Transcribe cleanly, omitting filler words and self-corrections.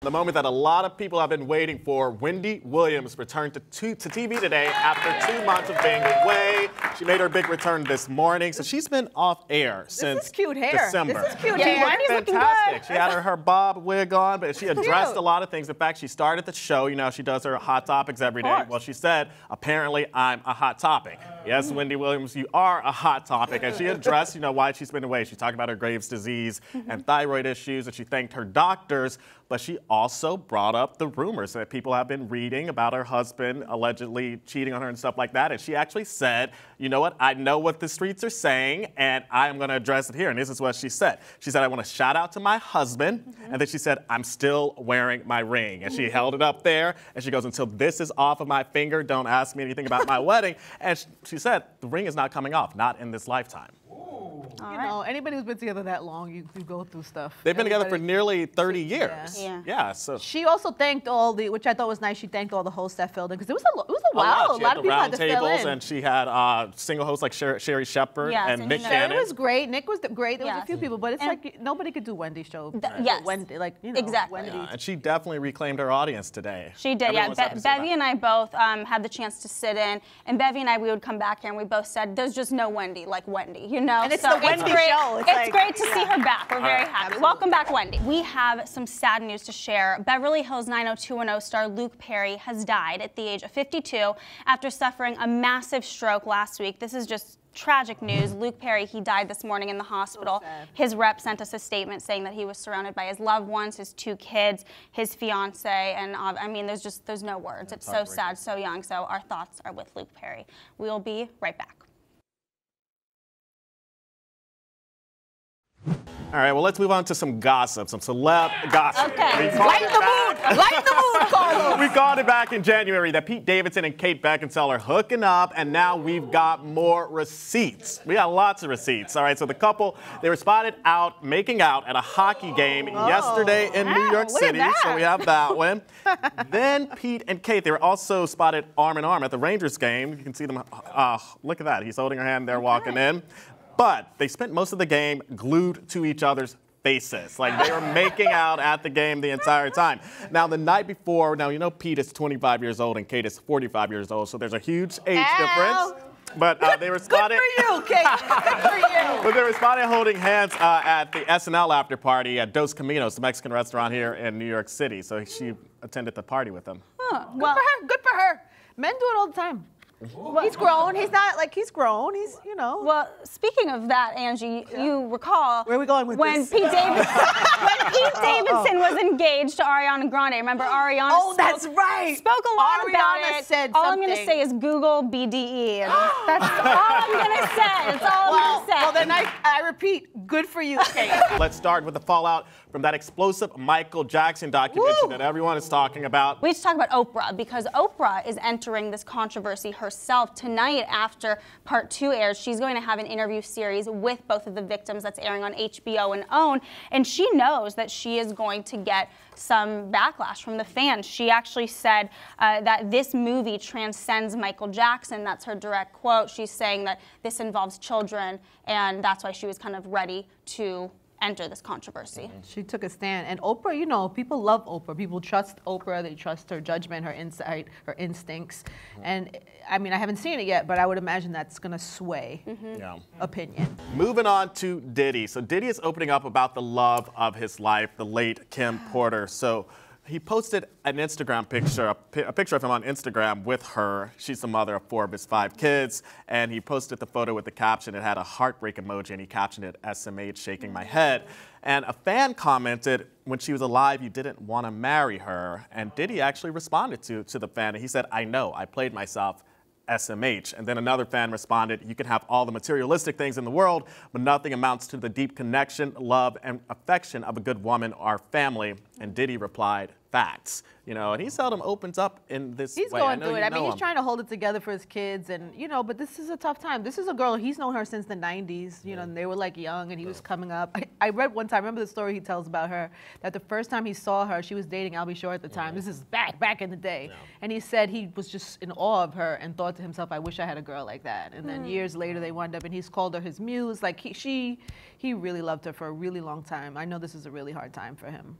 The moment that a lot of people have been waiting for, Wendy Williams returned to TV today after 2 months of being away. She made her big return this morning, so she's been off air since December. This is cute She hair. looked fantastic. She had her bob wig on, but she addressed a lot of things. In fact, she started the show. You know, she does her hot topics every day. Well, she said, apparently, I'm a hot topic. Yes, Wendy Williams, you are a hot topic. And she addressed, you know, why she's been away. She talked about her Graves' disease and thyroid issues, and she thanked her doctors. But she also brought up the rumors that people have been reading about her husband allegedly cheating on her and stuff like that. And she actually said, you know what, I know what the streets are saying, and I'm going to address it here. And this is what she said. She said, I want to shout out to my husband. And then she said, I'm still wearing my ring. And she held it up there. And she goes, until this is off of my finger, don't ask me anything about my wedding. And she said, the ring is not coming off, not in this lifetime. You know, anybody who's been together that long, you go through stuff. They've been together for nearly 30 years. Yeah. So she also thanked all the, which I thought was nice. She thanked all the hosts that filled in because it was a while. A lot of people had to fill in. And she had single hosts like Sherry Shepherd and Nick Cannon. Sherry was great. Nick was great. There was a few people, but it's like nobody could do Wendy's show. Yes. Wendy, like you know, exactly. Wendy. And she definitely reclaimed her audience today. She did. Bevy and I both had the chance to sit in, and Bevy and I, we would come back here and we both said, "There's just no Wendy like Wendy," you know. And it's the Wendy show. It's great to see her back. We're very happy. Absolutely. Welcome back, Wendy. We have some sad news to share. Beverly Hills 90210 star Luke Perry has died at the age of 52 after suffering a massive stroke last week. This is just tragic news. Luke Perry, he died this morning in the hospital. His rep sent us a statement saying that he was surrounded by his loved ones, his 2 kids, his fiance, and I mean, there's no words. It's so sad, so young. So our thoughts are with Luke Perry. We'll be right back. All right, well, let's move on to some gossip, some celeb gossip. Okay. Light the mood! Light the mood, Carlos! We called it back in January that Pete Davidson and Kate Beckinsale are hooking up, and now we've got more receipts. We got lots of receipts. All right, so the couple, they were spotted out making out at a hockey game yesterday in New York City. So we have that one. Then Pete and Kate, they were also spotted arm in arm at the Rangers game. You can see them. Look at that. He's holding her hand. They're walking in. But they spent most of the game glued to each other's faces. Like they were making out at the game the entire time. Now, the night before, now you know Pete is 25 years old and Kate is 45 years old, so there's a huge age difference. But they were spotted. Good for you, Kate. Good for you. But they were spotted holding hands at the SNL after party at Dos Caminos, the Mexican restaurant here in New York City. So she attended the party with them. Huh. Good for her. Good for her. Men do it all the time. Well, he's grown. He's not like he's grown. He's, you know. Well, speaking of that, Angie, you recall where are we going with when this? Pete Davidson was engaged to Ariana Grande. Remember Ariana? Oh, that's right. Spoke a lot about Ariana it. said all something. I'm going to say is Google BDE. And that's all I'm going to say. That's all I'm going to say. Well, then I repeat, good for you, Kate. Let's start with the fallout from that explosive Michael Jackson documentary that everyone is talking about. We need to talk about Oprah because Oprah is entering this controversy herself tonight after part 2 airs. She's going to have an interview series with both of the victims that's airing on HBO and OWN, and she knows that she is going to get some backlash from the fans. She actually said that this movie transcends Michael Jackson. That's her direct quote. She's saying that this involves children, and that's why she was kind of ready to enter this controversy. She took a stand. And Oprah, you know, people love Oprah. People trust Oprah. They trust her judgment, her insight, her instincts. And I mean, I haven't seen it yet, but I would imagine that's going to sway opinion. Moving on to Diddy. So Diddy is opening up about the love of his life, the late Kim Porter. So he posted an Instagram picture, a picture of him on Instagram with her. She's the mother of 4 of his 5 kids. And he posted the photo with the caption. It had a heartbreak emoji, and he captioned it, SMH, shaking my head. And a fan commented, when she was alive, you didn't want to marry her. And Diddy actually responded to the fan. And he said, I know, I played myself. SMH. And then another fan responded, you can have all the materialistic things in the world, but nothing amounts to the deep connection, love, and affection of a good woman or family. And Diddy replied, facts. You know, and he seldom opens up in this way. He's going through it. I mean, he's trying to hold it together for his kids, and you know, but this is a tough time. This is a girl, he's known her since the 90s, you know, and they were like young, and he was coming up. I read one time, remember the story he tells about her, that the first time he saw her, she was dating Albie Shore at the time. This is back in the day. And he said he was just in awe of her and thought to himself, I wish I had a girl like that. And then years later, they wound up, and he's called her his muse. Like, he really loved her for a really long time. I know this is a really hard time for him.